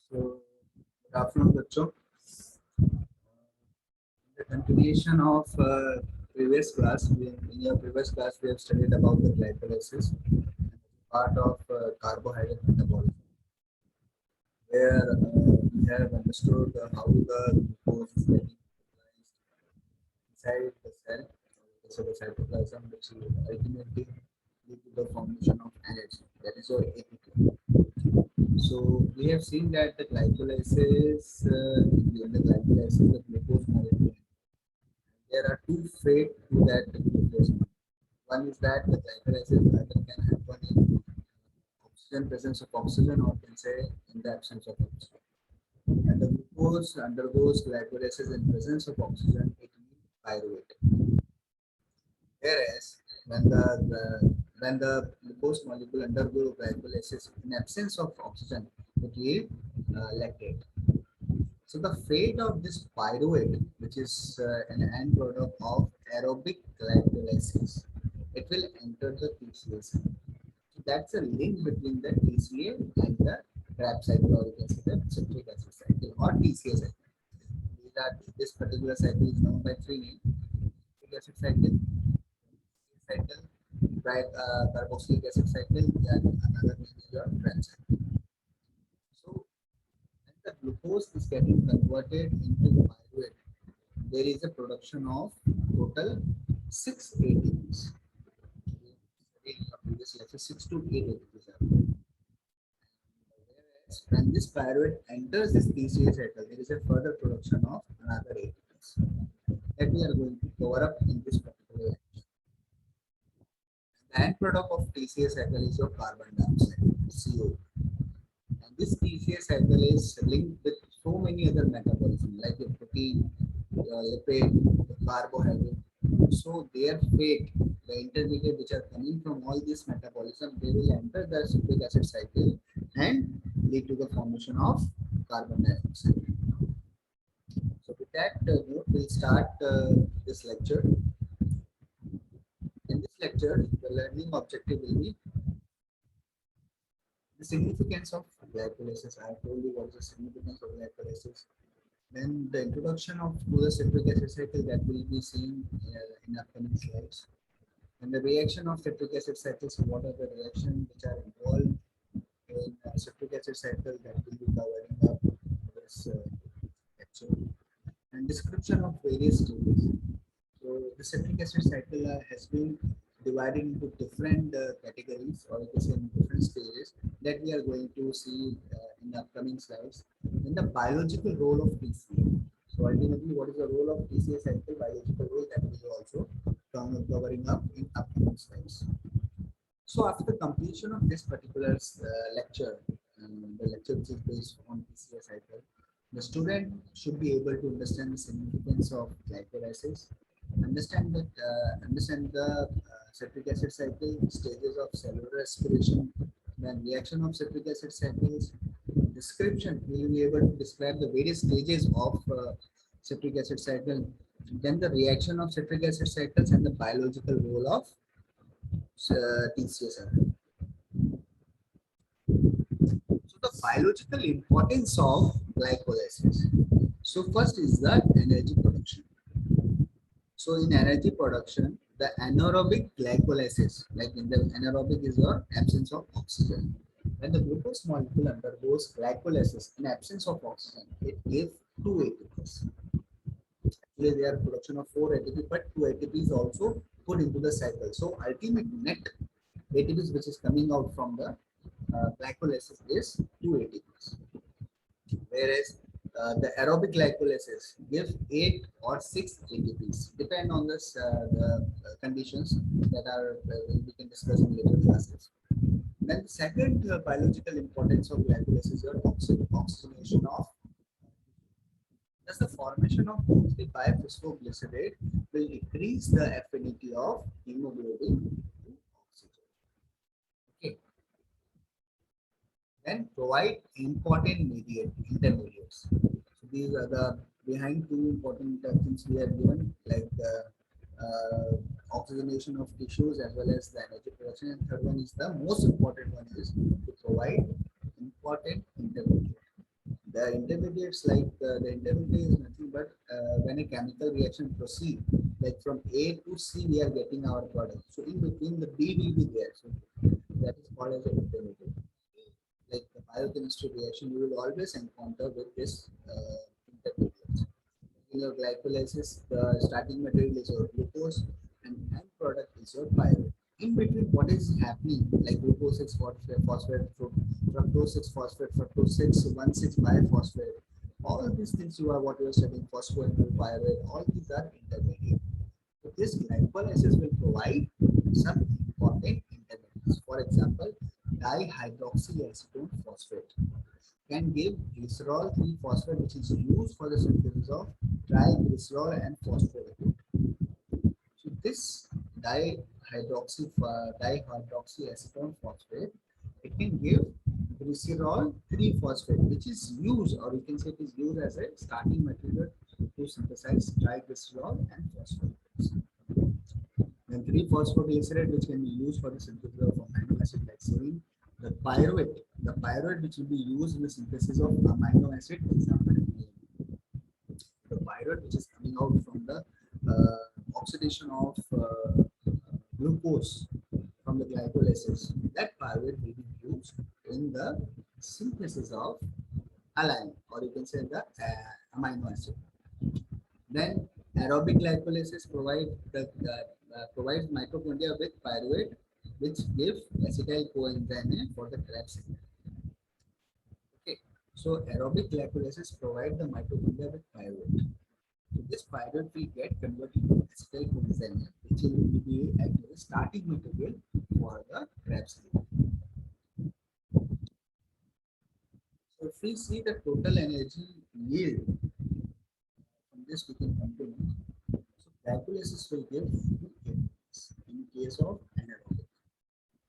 So, good afternoon, Bachcho. The continuation of previous class, in your previous class, we have studied about the glycolysis, part of carbohydrate metabolism, where we have understood how the glucose is getting utilized inside the cell, so the cytoplasm, which will ultimately lead to the formation of energy. That is your ATP. So we have seen that the glycolysis, in the glycolysis, the glucose molecule, there are two fate to that glucose. One is that the glycolysis either can happen in oxygen, presence of oxygen, or can say in the absence of oxygen. And the glucose undergoes glycolysis in presence of oxygen, it means pyruvate. Whereas when the glucose molecule undergoes glycolysis in absence of oxygen, it yields lactate. So the fate of this pyruvate, which is an end product of aerobic glycolysis, it will enter the TCA cycle. So that's a link between the TCA and the TRAP cycle, or you can say the citric acid cycle or TCA cycle. This particular cycle is known by three names: citric acid cycle, carboxylic acid cycle, and another name is your TRAP cycle. So when the glucose is getting converted into pyruvate, there is a production of total 6 ATPs. In the previous lecture, 6 to 8 ATPs are there. Whereas when this pyruvate enters this TCA cycle, there is a further production of another ATPs that we are going to cover up in this particular lecture. The end product of TCA cycle is your carbon dioxide, CO. And this TCA cycle is linked with so many other metabolisms like your protein, your lipid, the carbohydrate. So their fate, the intermediate which are coming from all this metabolism, they will enter the citric acid cycle and lead to the formation of carbon dioxide. So with that note, we'll start this lecture. In this lecture, the learning objective will be the significance of glycolysis. I have told you what is the significance of glycolysis. Then the introduction of to the citric acid cycle that will be seen in upcoming slides. And the reaction of citric acid cycles, what are the reactions which are involved in citric acid cycle that will be covering up this lecture. And description of various stages. So the citric acid cycle has been divided into different categories, or you can say in different stages that we are going to see in the upcoming slides. In the biological role of TCA. So ultimately, what is the role of TCA cycle? Biological role that we will also covering up in upcoming slides. So after the completion of this particular lecture, the lecture which is based on TCA cycle, the student should be able to understand the significance of glycolysis, understand the citric acid cycle, stages of cellular respiration, then reaction of citric acid cycles, description. We will be able to describe the various stages of citric acid cycle, then the reaction of citric acid cycles and the biological role of TCA cycle. So the biological importance of glycolysis. So first is the energy production. So in energy production, the anaerobic glycolysis, like in the anaerobic is your absence of oxygen. When the glucose molecule undergoes glycolysis in absence of oxygen, it gives 2 ATPs. Actually, there are production of 4 ATP, but 2 ATP is also put into the cycle. So ultimate net ATPs which is coming out from the glycolysis is 2 ATPs. Whereas the aerobic glycolysis gives 8 or 6 ATPs, depend on this, the conditions that are we can discuss in later classes. Then the second biological importance of glycolysis is your oxygenation of. Thus, the formation of 2,3-biphosphoglycerate will decrease the affinity of hemoglobin to oxygen. Okay. Then provide important intermediates. So these are the behind two important things we are given, like oxygenation of tissues as well as the energy production. And third one is the most important one is to provide important intermediate. the intermediates, like the intermediate is nothing but when a chemical reaction proceed, like from A to C, we are getting our product. So in between the B will be there. So that is called as an intermediate. Like the biochemistry reaction, you will always encounter with this intermediate. In your glycolysis, the starting material is your glucose and end product is your pyruvate. In between, what is happening, like glucose 6 phosphate, fructose 6 phosphate, fructose 6 1,6 biphosphate, all these things you are what you are studying, phosphoenol, pyruvate, all these are intermediate. So this glycolysis will provide some important intermediates. For example, dihydroxyacetone phosphate can give glycerol 3-phosphate, which is used for the synthesis of triglycerol and phospholipid. So this dihydroxyacetone phosphate, it can give glycerol 3-phosphate, which is used, or you can say it is used as a starting material to synthesize triglycerol and phospholipids. Then 3-phosphoglycerate, which can be used for the synthesis of amino acid like serine. The pyruvate which will be used in the synthesis of amino acid, example, the pyruvate which is coming out from the oxidation of glucose from the glycolysis, that pyruvate will be used in the synthesis of alanine, or you can say the amino acid. Then aerobic glycolysis provides mitochondria with pyruvate, which gives acetyl coenzyme for the Krebs cycle. Okay, so aerobic glycolysis provides the mitochondria with pyruvate. So this pyruvate will get converted to acetyl coenzyme, which will be actually the starting material for the Krebs cycle. So if we see the total energy yield, from this we can come to know. So glycolysis will give 2 kPa in case of anaerobic.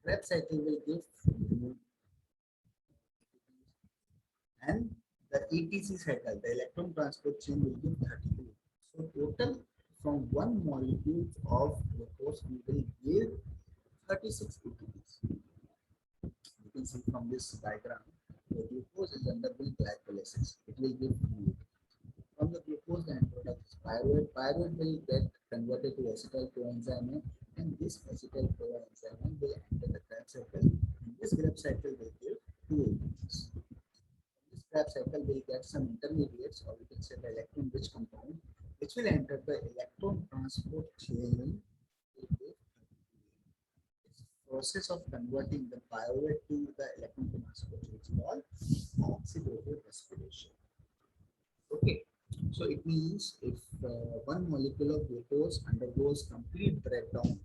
Krebs cycle will give 2, and the ETC cycle, the electron transport chain, will give 32. So total from one molecule of glucose we will give 36 ATPs. You can see from this diagram, the glucose is undergoing glycolysis. It will give food. From the glucose, the end product is pyruvate. Pyruvate will get converted to acetyl coenzyme, and this acetyl coenzyme will enter the Krebs cycle. And this Krebs cycle will give 2 ATPs. This Krebs cycle will get some intermediates, or we can say the electron-rich compound, which will enter the electron transport chain. It's process of converting the pyruvate to the electron transport chain is called oxidative respiration. Okay, so it means if one molecule of glucose undergoes complete breakdown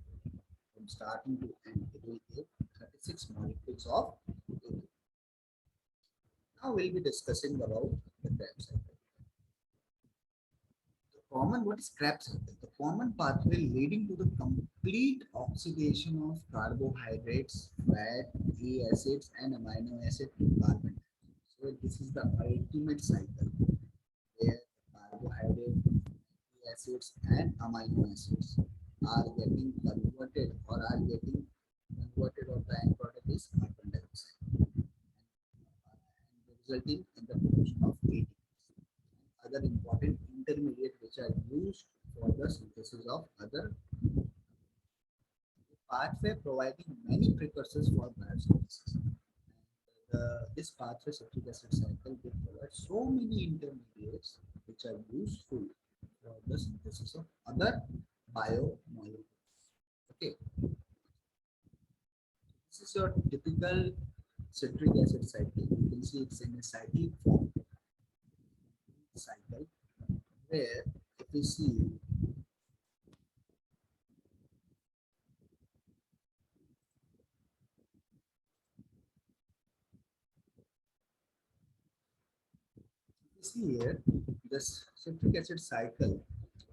from starting to end, it will give 36 molecules of glucose. Now we'll be discussing about the Krebs cycle. What is Krebs cycle? The common pathway leading to the complete oxidation of carbohydrates, fat, fatty acids, and amino acid to carbon. So this is the ultimate cycle where carbohydrate, fatty acids, and amino acids are getting converted, or the end product is carbon dioxide, and resulting in the production of ATP. Other important intermediates which are used for the synthesis of other pathway, providing many precursors for biosynthesis. This pathway citric acid cycle will provide so many intermediates which are useful for the synthesis of other biomolecules. Okay, this is your typical citric acid cycle. You can see it's in a cyclic form. Cycle where if you see here, this citric acid cycle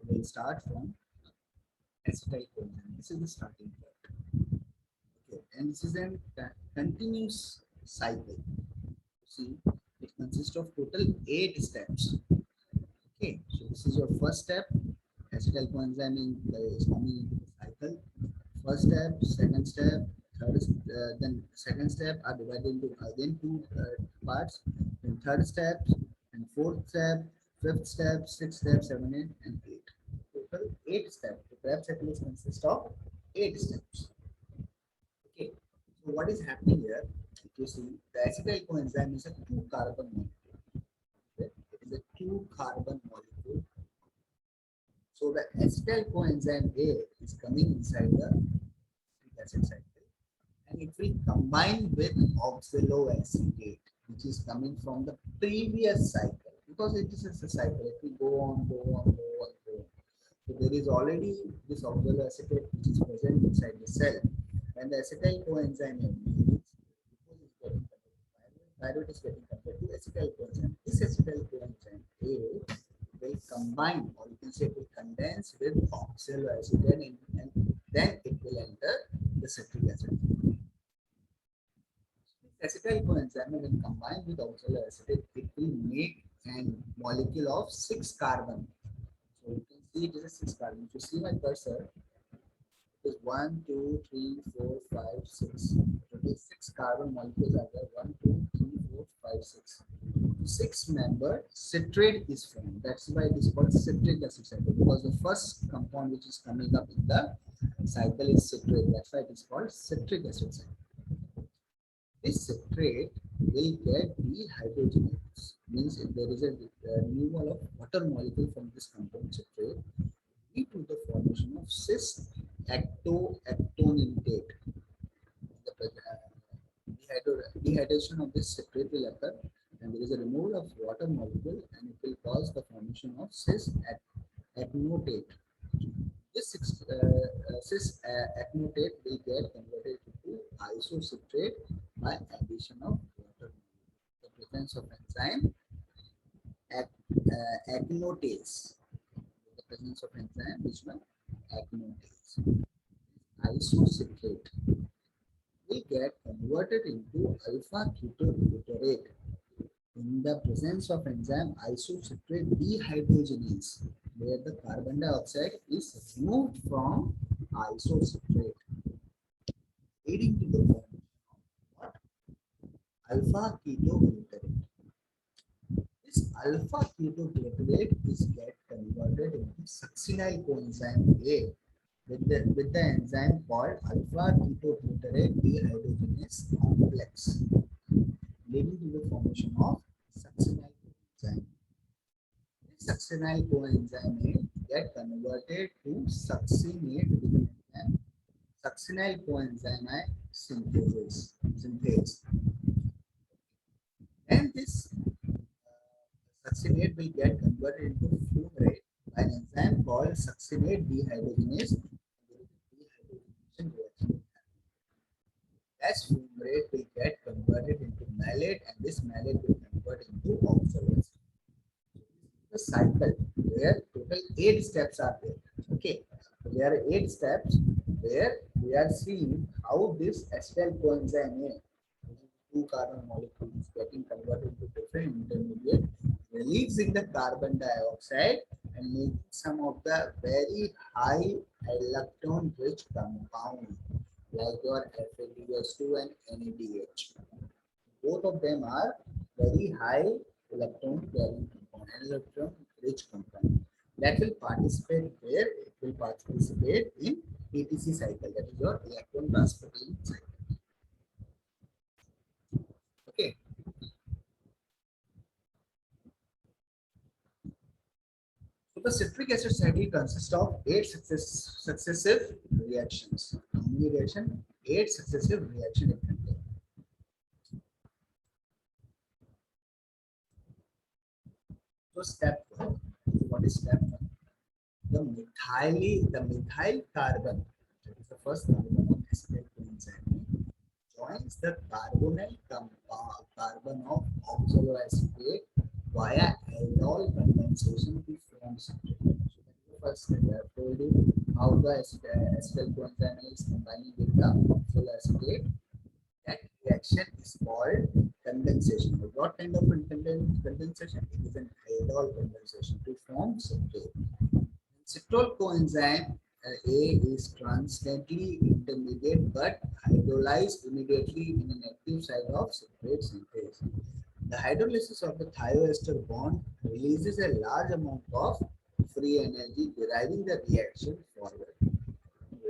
will start from acetyl coenzyme. This is the starting point. Okay, and this is a continuous cycle. See, it consists of total 8 steps. Okay, so this is your first step. Acetyl coenzyme is coming into the cycle. First step, second step, then second step are divided into again 2 parts. Then third step, fourth step, fifth step, sixth step, 7, 8, and 8. Total 8 steps. The Krebs cycle consists of 8 steps. Okay. So what is happening here? If you see, the acetyl coenzyme is a 2-carbon molecule. Okay? It is a 2-carbon molecule. So the acetyl coenzyme A is coming inside the acid cycle, and it will combine with oxaloacetate, which is coming from the previous cycle, because it is a cycle. It will go on, go on, go on, go on. So there is already this oxaloacetate which is present inside the cell, and the acetyl coenzyme thyroid is getting converted to acetyl coenzyme. This acetyl coenzyme A will combine, or you can say it will condense with oxaloacetate, and then it will enter the citric acid. Acetyl coenzyme, when combined with oxaloacetate, it will make a molecule of 6 carbon. So you can see it is a 6 carbon. If you see my cursor, it is 1, 2, 3, 4, 5, 6. Total 6 carbon molecules are there. 1, 2, 3, 4, 5, 6. 6-member citrate is formed. That's why it is called citric acid cycle, because the first compound which is coming up in the cycle is citrate. That's why it is called citric acid cycle. This citrate will get dehydrogenated. Means if there is a removal of water molecule from this compound citrate, lead to the formation of cis actonintate. Dehydration of this citrate will occur, and there is a removal of water molecule, and it will cause the formation of cis acnotate. This cis acnotate will get converted into isocitrate by addition of water. The presence of enzyme acnotase. The presence of enzyme which one? Acnotase. Isocitrate will get converted into alpha ketobutyrate. In the presence of enzyme isocitrate dehydrogenase, where the carbon dioxide is removed from isocitrate, leading to the formation of what? Alpha ketobutyrate. This alpha ketobutyrate is get converted into succinyl coenzyme A with the enzyme called alpha ketobutyrate dehydrogenase complex, leading to the formation of succinyl coenzyme. This succinyl coenzyme get converted to succinate with an enzyme succinyl coenzyme synthase. And this succinate will get converted into fumarate by an enzyme called succinate dehydrogenase. As fumarate will get converted into malate, and this malate will convert into oxalates. The cycle where total 8 steps are there. Okay, so there are 8 steps where we are seeing how this acetyl coenzyme A, 2-carbon molecule, is getting converted to different intermediate, releasing the carbon dioxide and making some of the very high electron rich compound like your FADH2 and NADH. Both of them are very high electron carrying compound, electron rich compound that will participate where? It will participate in ETC cycle, that is your electron transportation cycle. Okay. So the citric acid cycle consists of 8 successive reactions. How many reactions? 8 successive reactions it contains. So step 1. What is step 1? The methyl carbon, that is the first carbon of acetyl coenzyme, joins the carbonyl carbon of oxaloacetate via aldol condensation to form citrate. So that is the first step. I have told you how the acetyl coenzyme is combining with the oxaloacetate. That reaction is called condensation. What kind of condensation? It is an aldol condensation to form citrate. Citrol coenzyme A is transiently intermediate but hydrolyzed immediately in an active site of citrate synthase. The hydrolysis of the thioester bond releases a large amount of free energy, driving the reaction forward.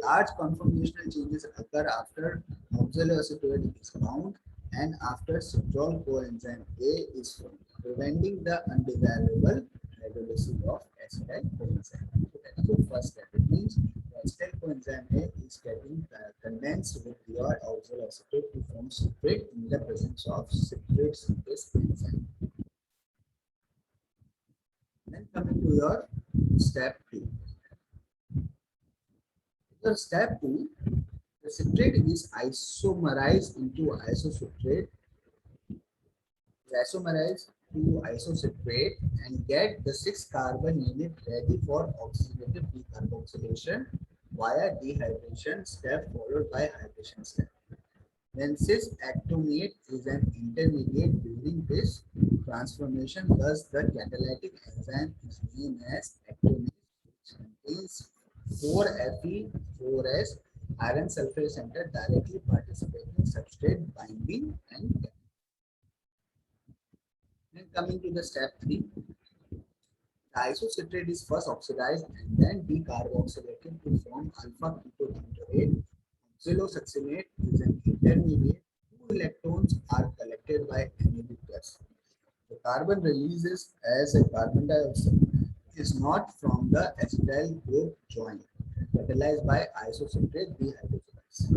Large conformational changes occur after oxaloacetate is bound and after citral coenzyme A is formed, preventing the undesirable hydrolysis of acetyl coenzyme. So that is the first step. It means the acetyl coenzyme A is getting condensed with your oxaloacetate to form citrate in the presence of citrate synthase enzyme. Then coming to your step 2. So step 2, the citrate is isomerized into isocitrate, isomerized to isocitrate and get the 6 carbon unit ready for oxidative decarboxylation via dehydration step followed by hydration step. Then cis actonate is an intermediate during this transformation, thus the catalytic enzyme is named as actonase, which contains 4Fe4S iron sulfate center directly participating in substrate binding and then coming to the step 3, the isocitrate is first oxidized and then decarboxylated to form alpha ketobutyrate. Oxalosuccinate is an intermediate. 2 electrons are collected by NAD+. The carbon releases as a carbon dioxide is not from the acetyl group joint, catalyzed by isocitrate dehydrogenase.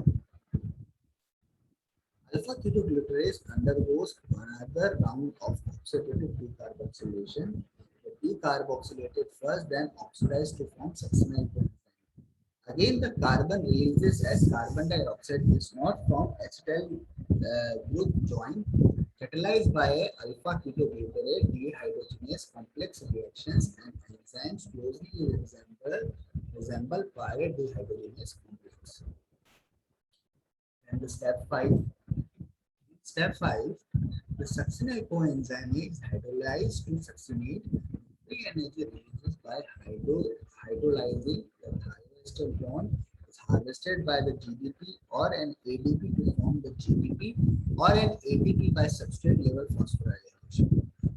Alpha ketoglutarase undergoes another round of oxidative decarboxylation. The decarboxylated first, then oxidized to form succinyl coenzyme. Again, the carbon releases as carbon dioxide is not from acetyl group joint, catalyzed by a alpha ketoglutarate dehydrogenase complex reactions and enzymes closely resemble pyrite dehydrogenase complex. And the step 5. Step 5, the succinyl coenzyme is hydrolyzed to succinate. Free energy releases by hydrolyzing the thioester bond is harvested by the GDP or an ADP to form the GDP or an ATP by substrate level phosphorylation.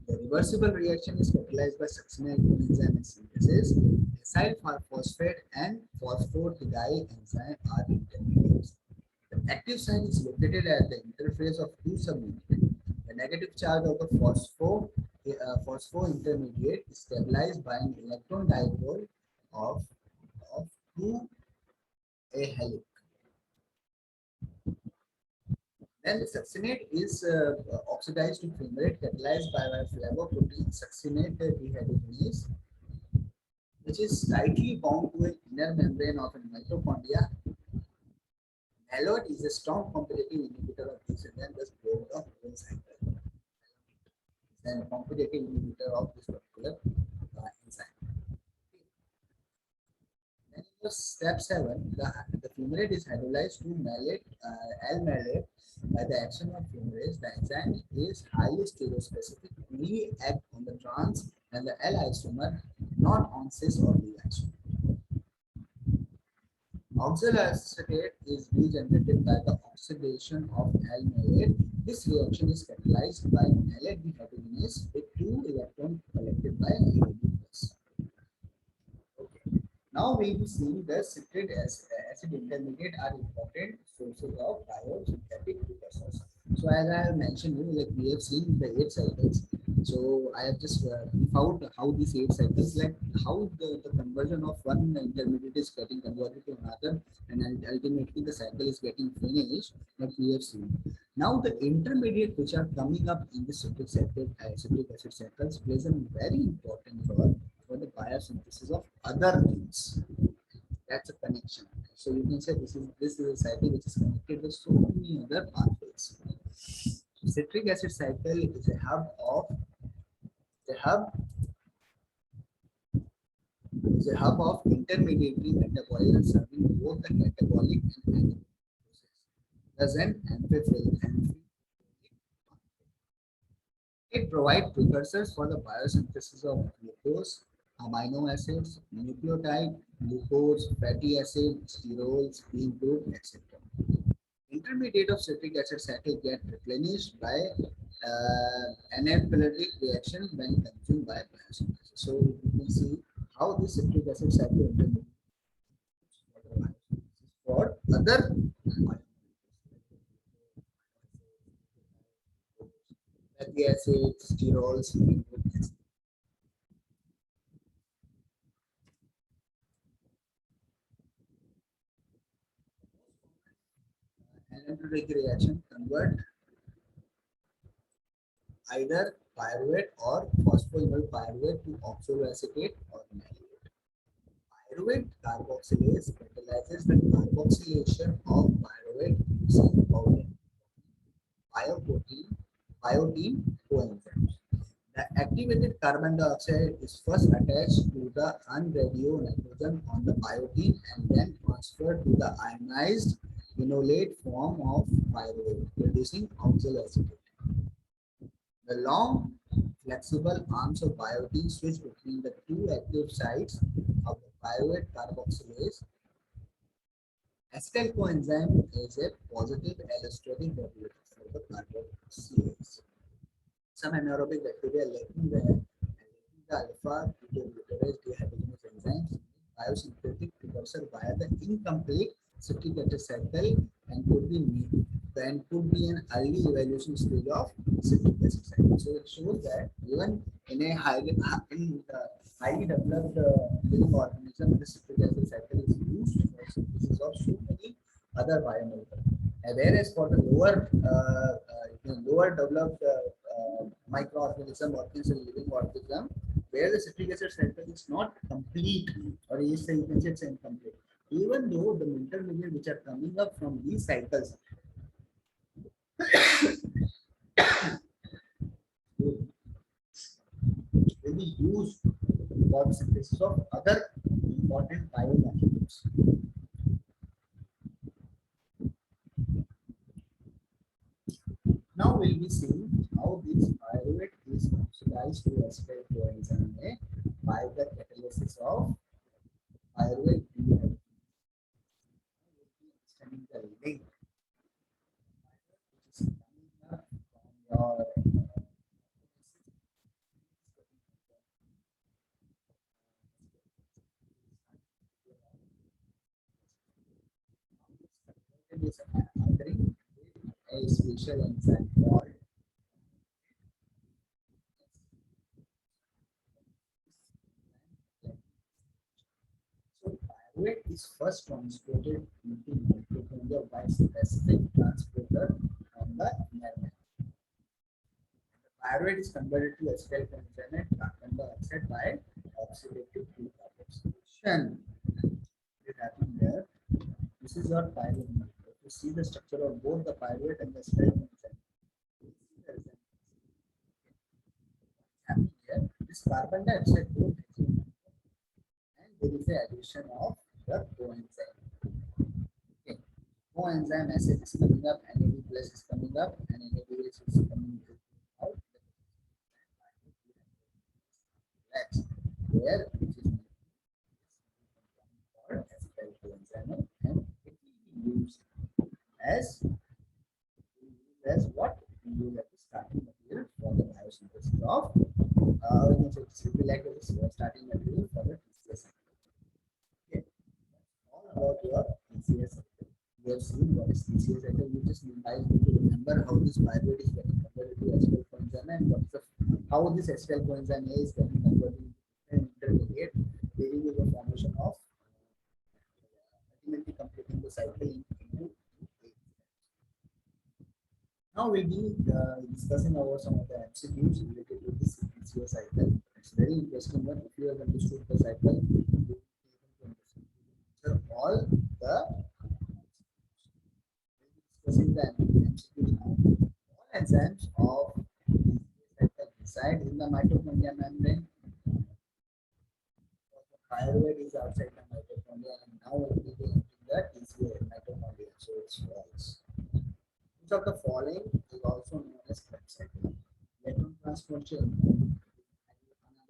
The reversible reaction is catalyzed by succinyl coenzyme synthesis. Acyl phosphate and phosphatidyl enzyme are intermediates. The active site is located at the interface of 2 subunits. The negative charge of the phospho intermediate is stabilized by an electron dipole of 2 a helix. Then the succinate is oxidized to fumarate, catalyzed by a flavoprotein succinate dehydrogenase, which is tightly bound to an inner membrane of a mitochondria. Malloid is a strong competitive inhibitor of this enzyme, thus broke the whole cycle. Then competitive inhibitor of this particular enzyme. Then in the step 7, the fumarate is hydrolyzed to malate, L-malate by the action of fumarase. The enzyme is highly stereospecific, only act on the trans and the L isomer, not on cis or D isomer. Oxaloacetate is regenerated by the oxidation of L-malate. This reaction is catalyzed by malate dehydrogenase with 2 electrons collected by ADP+. Okay. Now we will see the citric acid intermediate are important sources of biosynthetic precursors. So as I have mentioned, like we have seen the 8 cycles. So I have just found how these 8 cycles, like how the conversion of one intermediate is getting converted to another, and ultimately the cycle is getting finished, like we have seen. Now the intermediate which are coming up in the citric acid cycles plays a very important role for the biosynthesis of other things. That's a connection. So you can say this is a cycle which is connected with so many other pathways. Citric acid cycle is a hub of intermediary metabolism serving both the catabolic and anabolic process. Thus an amphiphilic. It provides precursors for the biosynthesis of glucose, amino acids, nucleotide, glucose, fatty acid, sterols, bean group, etc. intermediate of citric acid cycle get replenished by anaphylactic reaction when consumed by biosynthesis. So you can see how this citric acid cycle intermediate for other fatty acids, sterols, anaphylactic reaction convert either pyruvate or phosphoenol pyruvate to oxaloacetate or malate. Pyruvate carboxylase catalyzes the carboxylation of pyruvate using bioprotein, biotin coenzymes. The activated carbon dioxide is first attached to the unradio nitrogen on the biotin and then transferred to the ionized enolate form of pyruvate, producing oxaloacetate. The long, flexible arms of biotin switch between the two active sites of the pyruvate carboxylase. Acetyl coenzyme is a positive allostatic derivative for the carboxylase. Some anaerobic bacteria lacking the alpha ketoglutarate dehydrogenase enzymes biosynthetic precursor via the incomplete citric acid cycle and could be an early evaluation stage of citric acid cycle. So it shows that even in a highly developed living organism, the citric acid cycle is used for synthesis of so many other biomolecules. Whereas for the lower developed microorganism or living organism, where the citric acid cycle is not complete, or you can say it's incomplete, even though the intermediate which are coming up from these cycles will be used for the synthesis of other important biomolecules. Now we'll be seeing how this pyruvate is oxidized to acetyl coenzyme by the catalysis of pyruvate dehydrogenase. Understanding the link which is coming up from your is occurring a special enzyme called so pyruvate is first transported into mitochondria by specific transporter on the environment. Pyruvate is converted to acetyl coenzyme and carbon dioxide by oxidative decarboxylation. What is happening there? This is your pyruvate. You see the structure of both the pyruvate and the acetyl coenzyme. Happening here, this carbon dioxide group and there is the addition of the coenzyme. Okay. Coenzyme acid is coming up, NAD plus is coming up, and NAD is coming out. Where which is called acetyl coenzyme, and it will be used as what we use as the starting material for the biosynthesis of you can say it will be like this starting material for the TCA cycle. Okay, all about your TCA cycle. We have seen what is TCA cycle. You just need to remember how this pyruvate is getting converted to acetyl coenzyme and what is the how this acetyl coenzyme is getting converted into intermediate, leading to the formation of ultimately completing the cycle into. Now we'll be discussing about some of the MCQs related to this TCA cycle. It's very interesting one. If you have understood the cycle, you will be able to understand all the discussing the MCQs now. All enzymes of TCA cycle reside in the mitochondria membrane. The pyruvate is outside the mitochondria, and now we'll be entering the TCA mitochondria. So it's false. Each of the following is also known as Krebs cycle. Electron transport chain,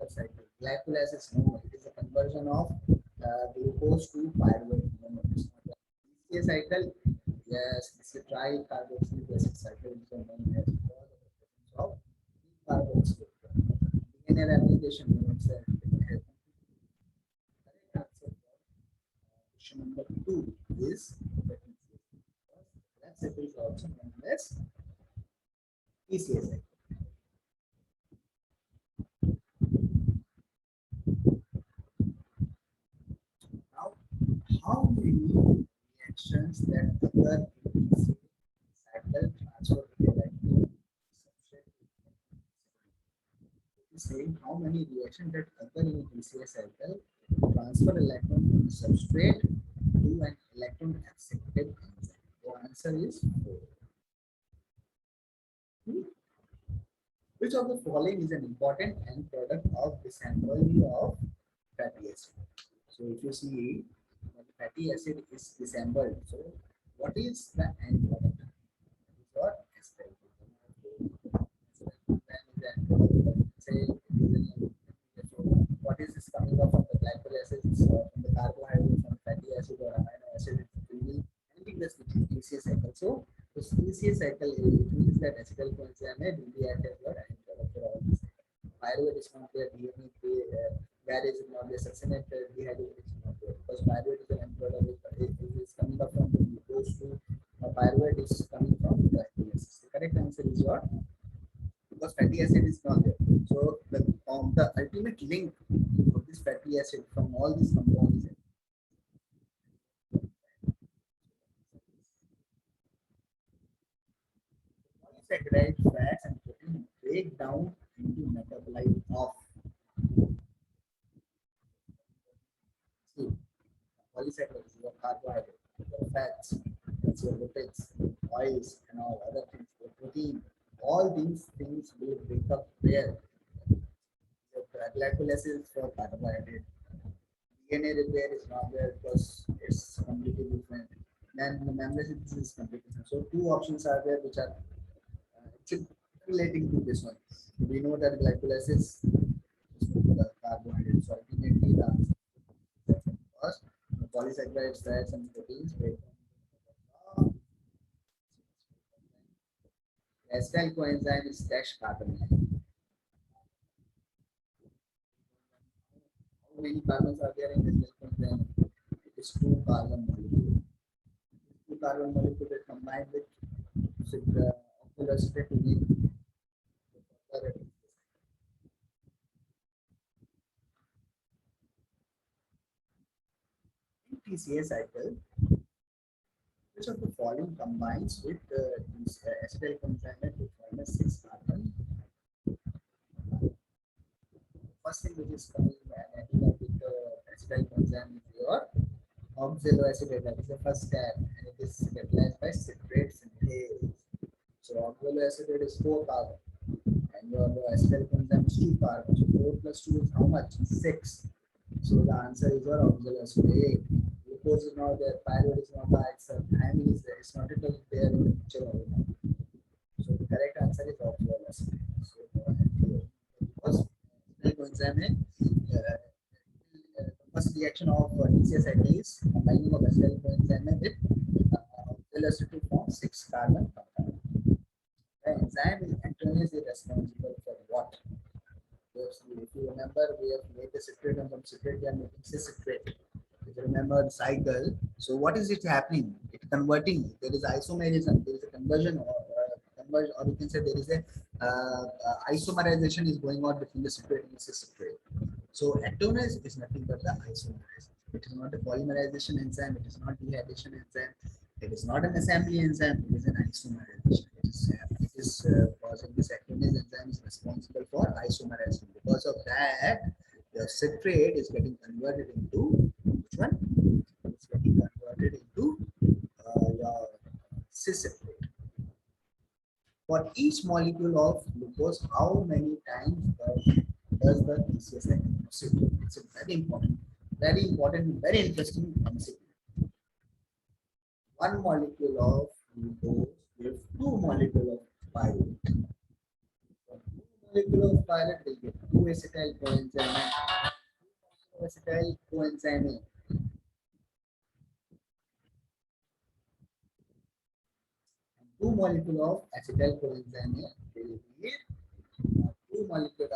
another cycle. Glycolysis, no, it is a conversion of glucose to pyruvate. No, it's not a TCA cycle. Yes, this is tricarboxylic acid cycle is known as because of the presence of carboxylic. DNA replication means that it has correct answer for question number 2 is that cycle is also known as PCA cycle. Now, how many reactions that occur in PCA cycle transfer to electron substrate? Saying how many reactions that occur in a PCA cycle transfer electron from the substrate to an electron accepted enzyme. The answer is 4. Which of the following is an important end product of disassembly of fatty acid? So if you see when the fatty acid is disassembled, so what is the end product? It is what? Say it is so what is this coming up from the glycol acids, from the carbohydrates, from fatty acid or amino acid? It will be anything that's which is PCA cycle. So this PCA cycle it means that acetyl coenzyme will be acted as your end product for all this. Pyruvate is not there, DNA garage is not there, succinate dehydrogenase is not there because pyruvate is an end product. It is coming up from the glucose to pyruvate is coming from the glycol acids. The correct answer is what? Because fatty acid is not there. So the ultimate link of this fatty acid from all these compounds is polysaccharide fats and protein break down into metabolite of see, polysaccharides, your carbohydrate, your fats, that's your lipids, oils, and all other things, your protein. All these things will break up where the glycol acids for carbohydrate. DNA repair is not there because it's completely different. Then the membrane synthesis is completely different. So two options are there which are relating to this one. We know that glycolysis is the carbohydrate. So ultimately the answer is first the polysaccharides, fats, and proteins break down. Acetyl coenzyme is dash carbon. How many carbons are there in acetyl coenzyme? It is 2 carbon molecule. 2 carbon molecule that combined with the oxygen to make the PCA cycle, which of the following combines with this acetyl coenzyme to form a 6 carbon? First thing which is coming and ending up with the acetyl coenzyme is your oxaloacetate. That is the first step, and it is catalyzed by citrate synthase. So oxaloacetate is 4 carbon, and your acetyl coenzyme is 2 carbon. So 4 plus 2 is how much? 6. So the answer is your oxaloacetate. Glucose is not there, pyruvate is not there, amine is there. It's not at all there in the picture already. So the correct answer is oxaloacetate. So first coenzyme first reaction of TCA cycle is combining of acetyl coenzyme with oxaloacetate to form 6 carbon compound. The enzyme is internally responsible for what? If you remember, we have made the citrate and from citrate we are making citrate. If you remember the cycle, so what is it happening? It's converting. There is isomerism. There is a conversion, or you can say there is a isomerization is going on between the citrate and the citrate. So atonase is nothing but the isomerization. It is not a polymerization enzyme. It is not dehydration enzyme. It is not an assembly enzyme. It is an isomerization. It is causing this atonase enzyme is responsible for isomerization. Because of that, the citrate is getting converted into which one? It's getting converted into your cis-citrate. For each molecule of glucose, how many times does the TCA cycle proceed? It's a very important, very interesting concept. One molecule of glucose gives 2 molecules of pyruvate. So 2 molecules of pyruvate will get 2 acetyl coenzyme. Acetyl coenzyme. two molecule of acetylcholine will give two molecule.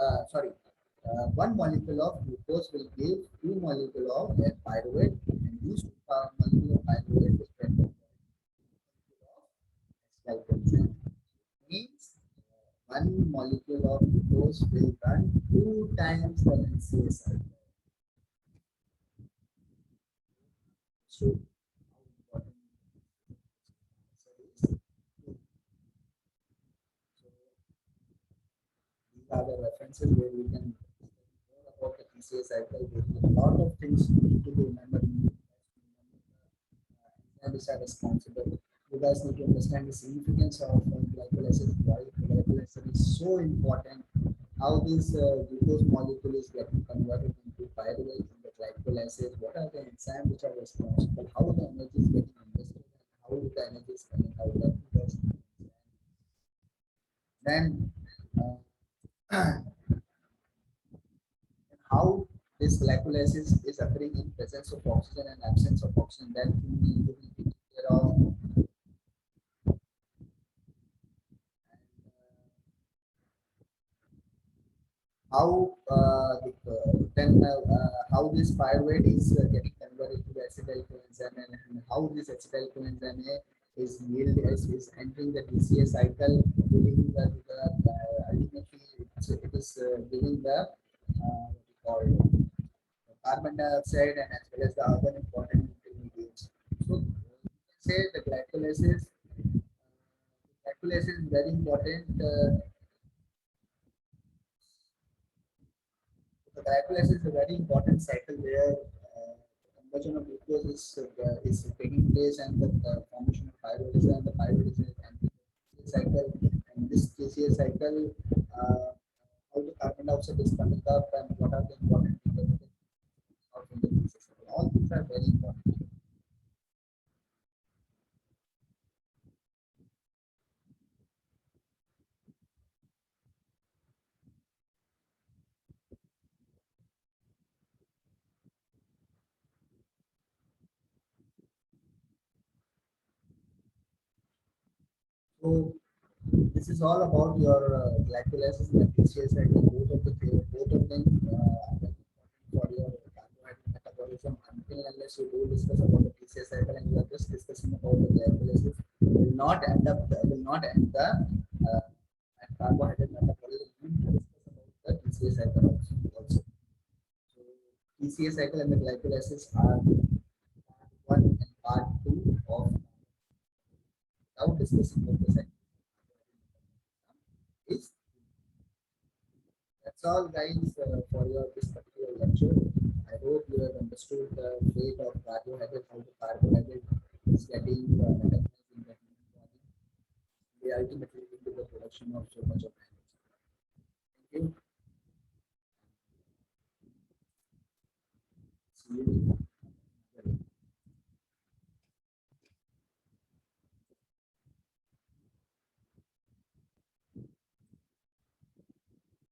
One molecule of glucose will give two molecule of pyruvate, and these two molecule of pyruvate will get acetylcholine. Means one molecule of glucose will run two times the NCA cycle. So, how important answer is. So, these are the references where we can more about the PCA cycle. There is a lot of things you need to remember. Which are responsible. You guys need to understand the significance of glycolysis. Why glycolysis is so important. How this glucose molecule is getting converted into pyruvate in the glycolysis. What are the enzymes which are responsible? How the energy is getting invested? How the energy is coming out of this? Then how this glycolysis is occurring in presence of oxygen and absence of oxygen. That we need to be taken care of. How how this pyruvate is getting converted to the acetyl coenzyme, and how this acetyl coenzyme is entering the TCA cycle, giving ultimately it is giving the what we call carbon dioxide and as well as the other important intermediates. So you can say the glycolysis is very important. The glycolysis is a very important cycle where conversion of glucose is taking place, and the formation of pyruvate and the pyruvate is entering the cycle. And this KCA cycle, how the carbon dioxide is coming up, and what are the important intermediates of in the KCA cycle. All these are very important. So this is all about your glycolysis and PCA cycle. Both of them are very important for your carbohydrate metabolism. Until unless you do discuss about the PCA cycle and you are just discussing about the glycolysis, will not end the carbohydrate metabolism. You need to discuss about the PCA cycle also. So PCA cycle and the glycolysis are part one and part two of without discussing about the cycle. Is That's all, guys, for your this particular lecture. I hope you have understood the rate of carbohydrate, how the carbohydrate is getting metabolized in the human body. They ultimately lead to the production of so much of energy. Thank you. See you.